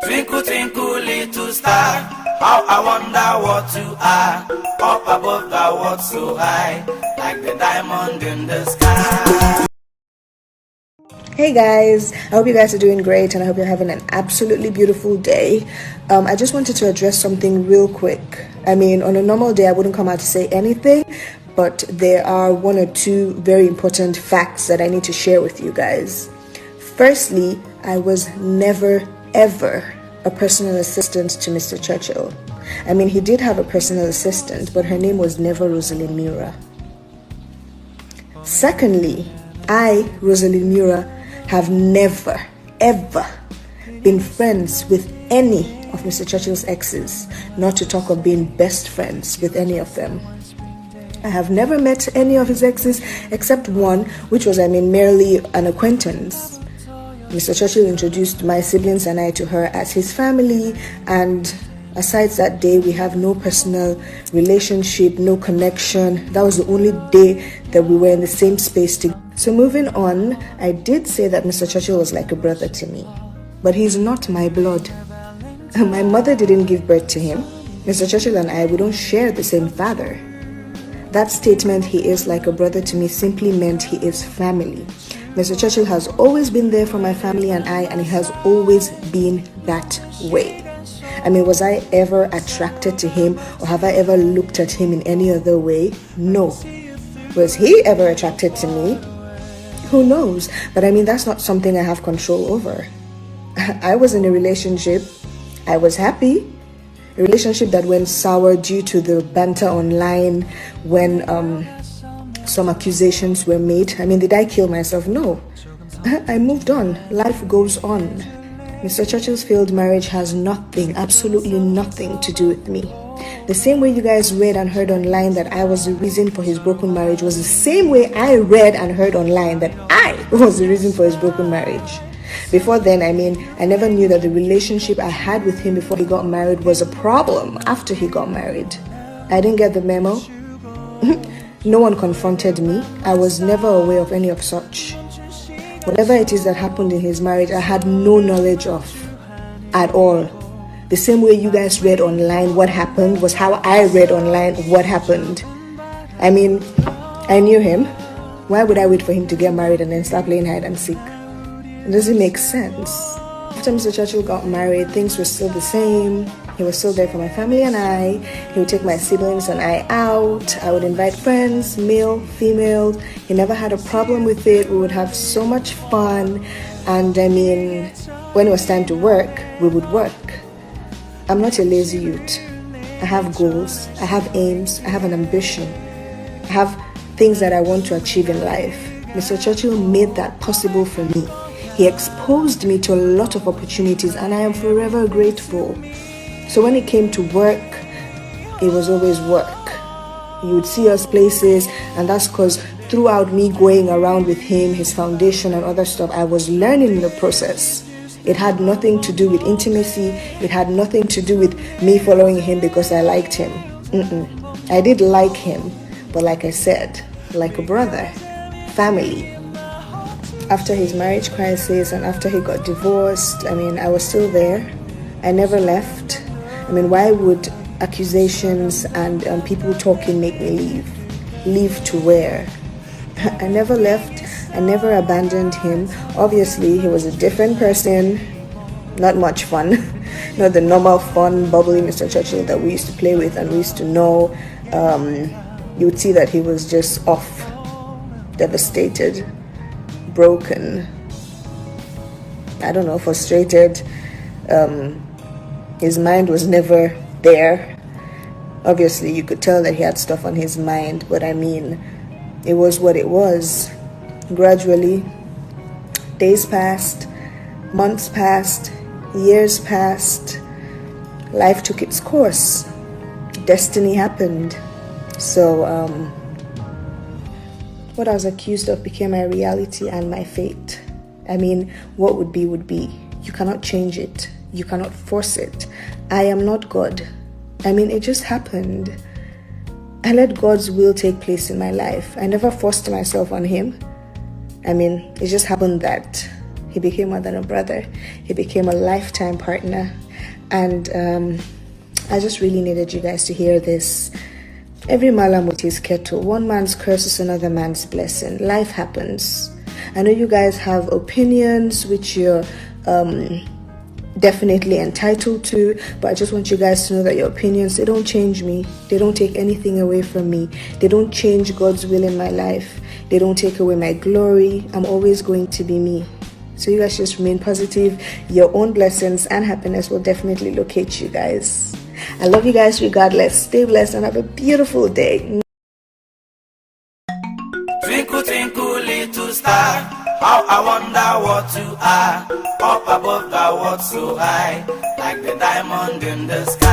Twinkle, twinkle, little star, how I wonder what you are. Up above the world so high, like the diamond in the sky. Hey guys, I hope you guys are doing great and I hope you're having an absolutely beautiful day. I just wanted to address something real quick. I mean, on a normal day I wouldn't come out to say anything, but there are one or two very important facts that I need to share with you guys. Firstly, I was never ever a personal assistant to Mr. Churchill. I mean, he did have a personal assistant, but her name was never Rosaline Meurer. Secondly, I, Rosaline Meurer, have never, ever been friends with any of Mr. Churchill's exes, not to talk of being best friends with any of them. I have never met any of his exes except one, which was, merely an acquaintance. Mr. Churchill introduced my siblings and I to her as his family, and aside that day, we have no personal relationship, no connection. That was the only day that we were in the same space together. So moving on, I did say that Mr. Churchill was like a brother to me, but he's not my blood. My mother didn't give birth to him. Mr. Churchill and I, we don't share the same father. That statement, he is like a brother to me, simply meant he is family. Mr. Churchill has always been there for my family and I, and he has always been that way. I mean, was I ever attracted to him or have I ever looked at him in any other way? No. Was he ever attracted to me? Who knows? But I mean, that's not something I have control over. I was in a relationship. I was happy. A relationship that went sour due to the banter online when some accusations were made. I mean, did I kill myself? No. I moved on. Life goes on. Mr. Churchill's failed marriage has nothing, absolutely nothing to do with me. The same way you guys read and heard online that I was the reason for his broken marriage was the same way I read and heard online that I was the reason for his broken marriage. Before then, I never knew that the relationship I had with him before he got married was a problem after he got married. I didn't get the memo. No one confronted me. I was never aware of any of such. Whatever it is that happened in his marriage, I had no knowledge of at all. The same way you guys read online what happened was how I read online what happened. I mean, I knew him. Why would I wait for him to get married and then start playing hide and seek? It doesn't make sense. After Mr. Churchill got married, things were still the same. He was still there for my family and I. He would take my siblings and I out. I would invite friends, male, female. He never had a problem with it. We would have so much fun. And when it was time to work, we would work. I'm not a lazy youth. I have goals. I have aims. I have an ambition. I have things that I want to achieve in life. Mr. Churchill made that possible for me. He exposed me to a lot of opportunities and I am forever grateful. So when it came to work, it was always work. You would see us places, and that's because throughout me going around with him, his foundation and other stuff, I was learning in the process. It had nothing to do with intimacy. It had nothing to do with me following him because I liked him. I did like him, but like I said, like a brother, family. After his marriage crisis and after he got divorced, I was still there. I never left. Why would accusations and people talking make me leave? Leave to where? I never left. I never abandoned him. Obviously, he was a different person. Not much fun. Not the normal fun, bubbly Mr. Churchill that we used to play with and we used to know. You would see that he was just off, devastated, broken, frustrated. His mind was never there. Obviously, you could tell that he had stuff on his mind, but it was what it was. Gradually, days passed, months passed, years passed. Life took its course. Destiny happened. So, what I was accused of became my reality and my fate. What would be would be. You cannot change it. You cannot force it. I am not God. It just happened. I let God's will take place in my life. I never forced myself on him. It just happened that He became more than a brother. He became a lifetime partner. And I just really needed you guys to hear this. Every malam with his kettle. One man's curse is another man's blessing. Life happens. I know you guys have opinions which you're definitely entitled to, but I just want you guys to know that your opinions, they don't change me. They don't take anything away from me. They don't change God's will in my life. They don't take away my glory. I'm always going to be me. So you guys just remain positive. Your own blessings and happiness will definitely locate you guys. I love you guys regardless. Stay blessed and have a beautiful day. Twinkle, twinkle, little star, how I wonder what you are. Up above the world so high, like the diamond in the sky.